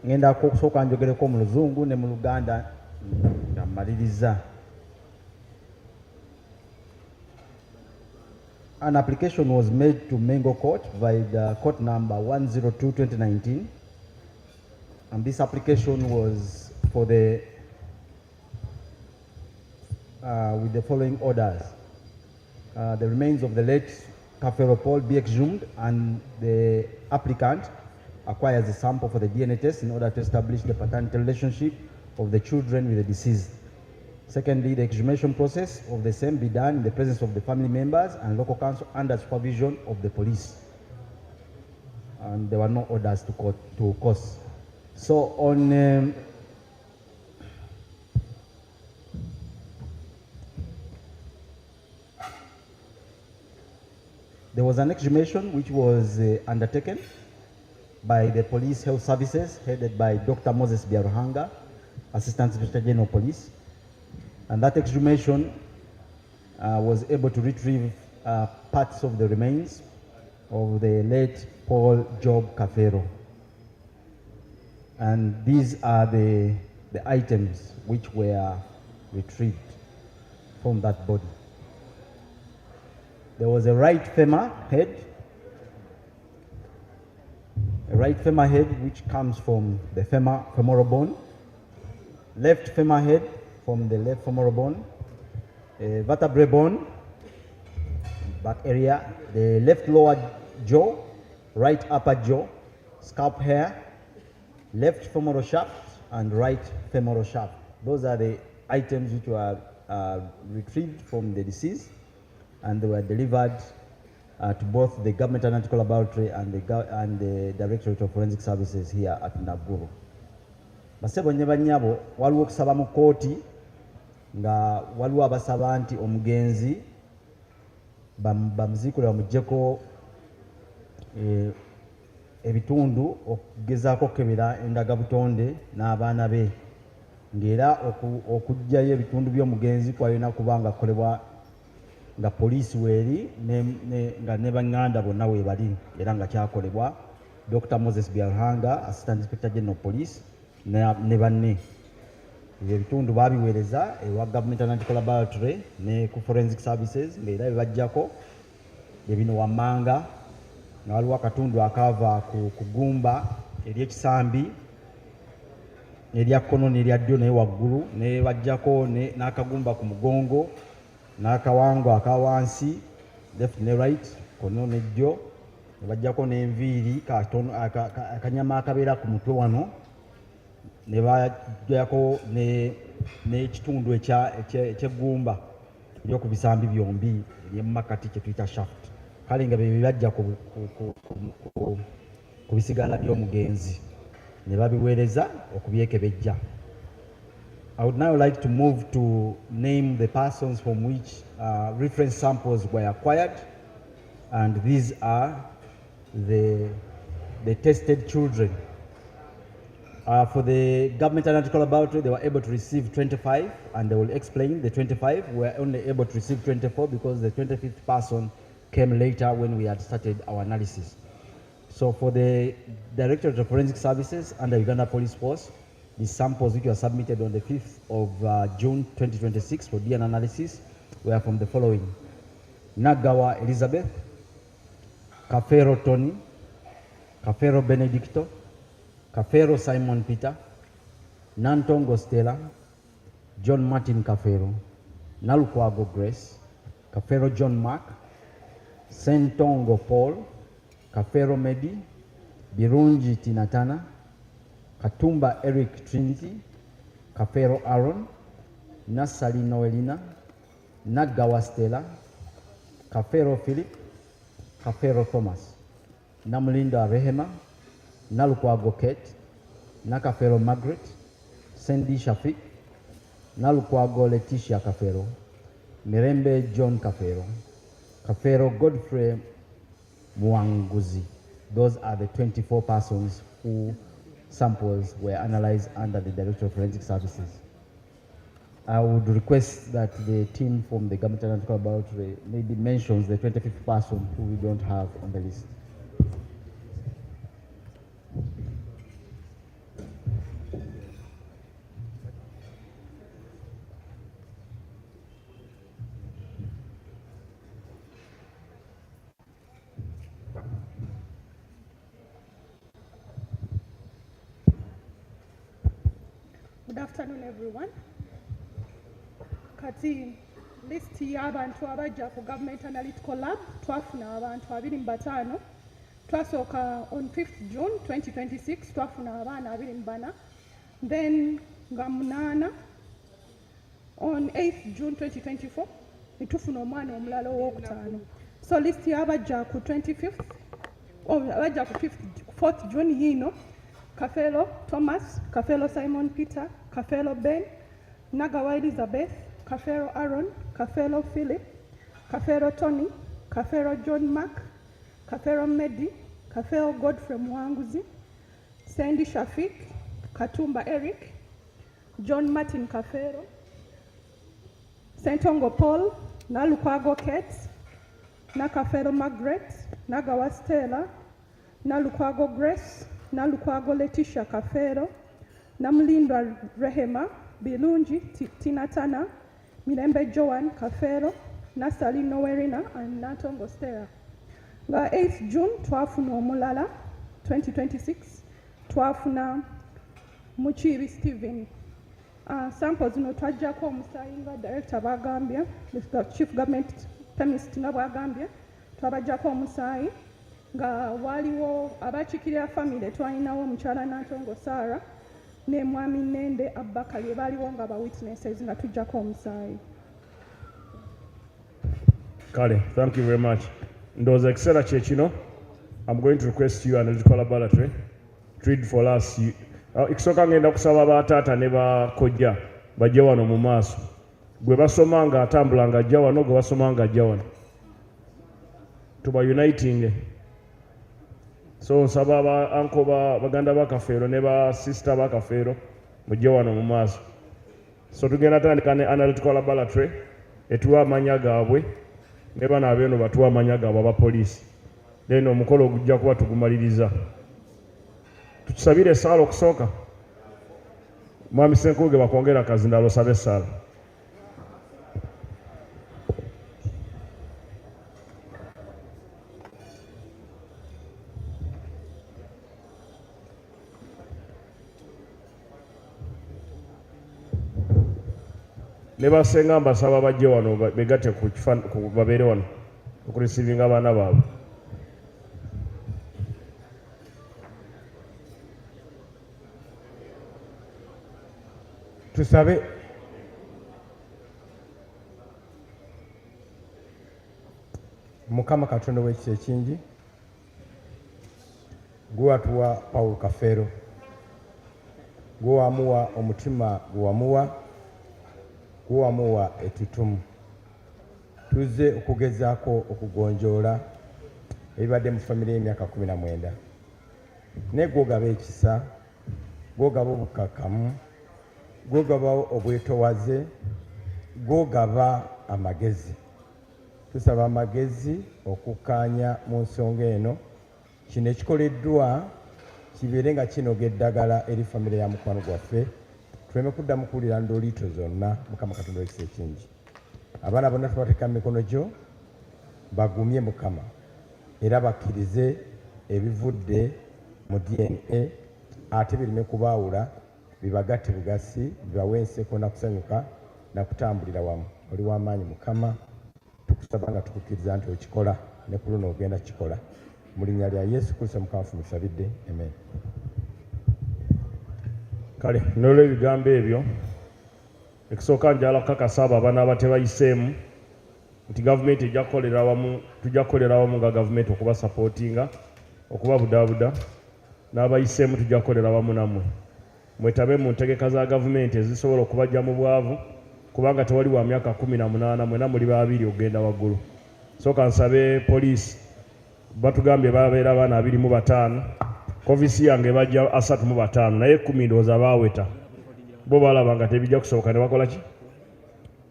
ngenda kusooka njogereko mu Luzungu ne mu Luganda ngamaliriza. An application was made to Mengo Court by the court number 102/2019, and this application was for the with the following orders. The remains of the late Kafero Paul be exhumed, and the applicant acquires a sample for the DNA test in order to establish the paternity relationship of the children with the deceased. Secondly, the exhumation process of the same be done in the presence of the family members and local council under supervision of the police. And there were no orders to cause. So on there was an exhumation which was undertaken by the Police Health Services, headed by Dr. Moses Biaruhanga, Assistant Inspector General Police. And that exhumation was able to retrieve parts of the remains of the late Paul Job Kafero. And these are the items which were retrieved from that body. There was a right femur head, which comes from the femoral bone, left femur head from the left femoral bone, vertebrae bone, back area, the left lower jaw, right upper jaw, scalp hair, left femoral shaft, and right femoral shaft. Those are the items which were retrieved from the deceased, and they were delivered to both the Government Analytical Laboratory and the Directorate of Forensic Services here at Naguru. Basebo nyabo waliwo okusaba mu kooti nga waliwo abasaba nti omugenzi bamuziikule bamuggyeko ebitundu okugezaako okukebera endagabutonde n'abaana be, ng'era okuggyayo ebitundu by'omugenzi kwalina kubanga kukolebwa nga poliisi weeri nga ne banganda bonna weebali, era nga kyakolebwa Dr. Moses Biaruhanga, Assistant Inspector General Police, ne banne. Ebitundu baabiweereza ewa Government Analytical Laboratory ne ku Forensic Services, ng'era bibajjako ebino wammanga nga waliwo akatundu akava ku kugumba ery'ekisambi erya kkono n'erya ddyo naye waggulu, ne bajjako n'akagumba ku mugongo n'akawango akawansi left ne right, kono ne ddyo, ne bajjako n'enviiri katono akanyama akabeera ku mutwe wano, ne bajjako n'ekitundu eky'eggumba ery'oku bisambi byombi ery'emumakati kye tuyita shaft. Kale nga bye bajja ku bisigala by'omugenzi ne babiweereza okubyekebejja. I would now like to move to name the persons from which reference samples were acquired, and these are the tested children. For the Government Analytical Laboratory, they were able to receive 25, and they will explain the 25. We were only able to receive 24 because the 25th person came later when we had started our analysis. So for the Directorate of Forensic Services under Uganda Police Force, the samples which were submitted on the 5th of June 2026 for DNA analysis were from the following: Nagawa Elizabeth, Kafero Tony, Kafero Benedicto, Kafero Simon Peter, Nantongo Stella, John Martin Kafero, Nalukwago Grace, Kafero John Mark, Sentongo Paul, Kafero Medi, Birungi Tinatana, Katumba Eric Trinity, Kafero Aaron, Nasali Noelina, Nagawa Stella, Kafero Philip, Kafero Thomas, Namulinda Rehema, Nalukwago Kate, Nakafero Margaret, Sandy Shafiq, Nalukwago Leticia Kafero, Mirembe John Kafero, Kafero Godfrey Mwanguzi. Those are the 24 persons who samples were analyzed under the Director of Forensic Services. I would request that the team from the Government Analytical Laboratory maybe mentions the 25th person who we don't have on the list. Good afternoon, everyone. Kati list y'abantu abajja ku Government Analytical Lab twafuna abantu 25. Twasooka on 5th June 2026 twafuna abaana 24. Then nga 8 on 8th June 2024 nitufuna omwana omulala owokutaano. So list y'abajja ku 25th abajja ku 4th June yino: Kafelo Thomas, Kafelo Simon Peter, Kafelo Ben, Nagawa Elizabeth, Kafelo Aaron, Kafelo Philip, Kafelo Tony, Kafelo John Mark, Kafelo Medi, Kafelo Godfrey Mwanguzi, Sandy Shafik, Katumba Eric, John Martin Kafelo, Sentongo Paul, Nalukwago Kate, Nakafelo Margaret, Nagawa Stella, Nalukwago Grace, Nalukwago Letitia Kafero, Namlindwa Rehema, Bilungi Tinatana, Milembe Joan Kafero, Nasali Nowerina, and Natongo Stella. Nga 8th June twafuna omulala 2026 twafuna Muchibi Stephen. Samples zino twajjako omusaayi nga director bagambye, the chief government chemist nga bwagambye twabajjako omusaayi nga waliwo abakiikirira family twalinawo omukyala Natongo Sarah ne mwami Nende Abakali baliwo nga ba witnesses nga tujjako omusaayi. Kale, thank you very much. Ndoza ekiseera kye kino, I'm going to request you Analytical Laboratory to read for us. Ekisooka ngenda kusaba bataata ne bakojja bajje wano mu maaso. Gwe basoma nga atambula nga ajja wano, gwe basoma nga ajja wano. Tuba uniting. So nsaba ba anko baganda ba Kafeero ne ba sister ba Kafeero mujje wano mu maaso. So tugenda tandika ne Analytical Laboratory etuwa amanya gaabwe ne bana abeeno batuwa amanya gaabwe aba poliisi. Then omukolo ogujja kuba tugumaliriza. Tutusabire essaala okusooka. Mwami Senkuge bakwongera akazindalo osabe essaala. Ne basenga mbasaba bajje wano begatte ku babeere wano okurisivinga abaana baabwe. Tusabe. Mukama Katonda w'ekisa ekingi gwe watuwa Paul Kafeero, gwe wamuwa omutima gwe wamuwa, gwe wamuwa ettutumu. Tuzze okugezaako okugonjoola ebibadde mu famire y'emyaka 19 naye gw'ogaba ekisa, gw'ogaba obukkakkamu, gw'ogaba obwetowaze, gw'ogaba amagezi. Tusaba amagezi okukkaanya mu nsonga eno, kino ekikoleddwa kibeere nga kinoga eddagala eri famire ya mukwano gwaffe, tuleme kuddamu kuwulira ndoliito zonna. Mukama Katonda w'ekisa ekingi, abaana bonna tubateeka mu mikono gyo, bagumye Mukama era bakkirize ebivudde mu DNA ate bireme kubaawula, bibagatte bugasi, bibawe enseko nakusanyuka nakutambulira wamu. Oli w'amaanyi Mukama, tukusaba nga tukukkiriza nti okikola ne ku luno ogenda kikola. Mu linnya lya Yesu Kristo Mukama waffe musabidde, amen. Kale, n'olw'ebigambo ebyo ekisooka njala kukakasa abo abaana abatebayiseemu nti gavumenti ejja kukolera wamu, tujja kukolera wamu nga gavumenti okubasapootinga, okubabudaabuda, n'abayiseemu tujja kukolera wamu nammwe. Mwetabe mu ntegeka za gavumenti ezisobola okubajja mu bwavu, kubanga tewali wa myaka 18 mwena muli babiri ogenda waggulu. Sooka nsabe poliisi batugambye babeera abaana 25, kovisi yange bajja 35 naye 10 ndowooza baaweta. Bo balaba nga tebijja kusoboka ne bakola ki?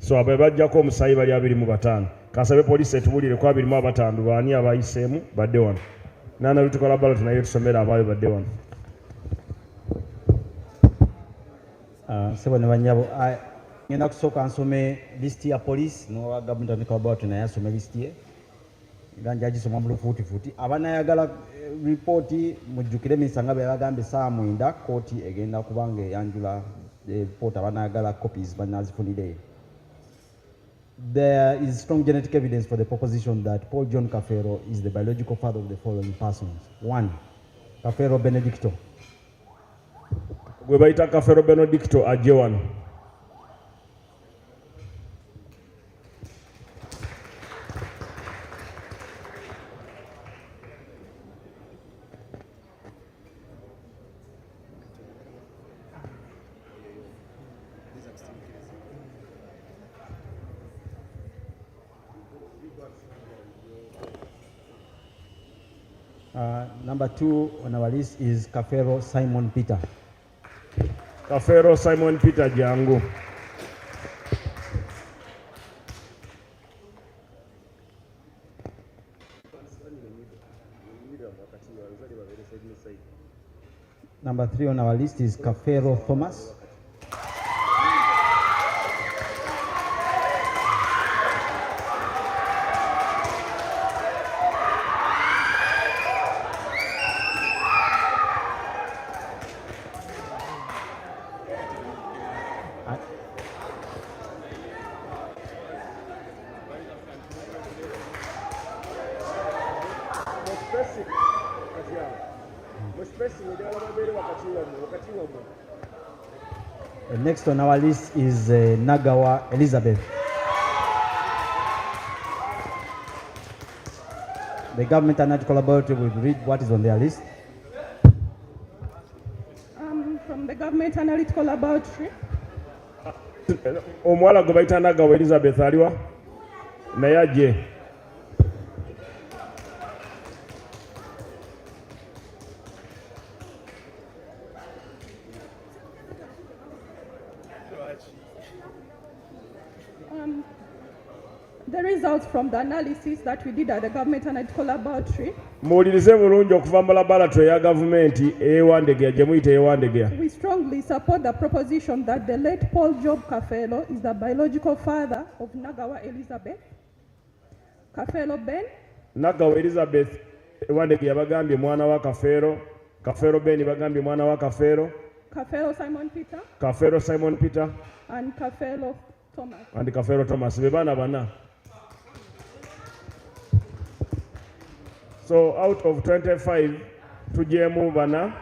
So abo bajjako omusaayi bali 25. Kansabe poliisi etubulire ku 25 baani abayiseemu badde wano. N'Analytical Laboratory naye tusomera abaayo badde wano. Sebo ne banyabo ngenda kusooka nsome listi ya poliisi n'owa Government Analytical Laboratory naye asome listi ye nga njagisoma mu lufuutifuuti. Abanayagala ripooti mujjukire minisita nga bwe yabagambye essaawa 9 kooti egenda kuba nga eyanjula the report abanagala copies banazifunire. There is strong genetic evidence for the proposition that Paul John Kafero is the biological father of the following persons. 1. Kafero Benedicto. Gwe bayita Kafero Benedicto ajje wano. Number 2 on our list is Kafero Simon Peter. Kafero Simon Peter jangu. Number 3 on our list is Kafero Thomas. Next on our list is Nagawa Elizabeth. The government analytical laboratory will read what is on their list. From the government analytical laboratory, Omwala gwe bayita Nagawa Elizabeth aliwa? Naye ajje. the results from the analysis that we did at the government analytical laboratory, Muwulirize bulungi okuva mu laboratory ya gavumenti ey'Ewandegea gye muyita ey'Ewandegea. we strongly support the proposition that the late Paul Job Kafelo is the biological father of Nagawa Elizabeth, Kafelo Ben, Nagawa Elizabeth Ewandegea bagambye mwana wa Kafero, Kafero Ben bagambye mwana wa Kafero, Kafelo Simon Peter, Kafero Simon Peter and Kafelo Thomas. and Kafero Thomas. Be baana bana. So out of 25 tujemu bana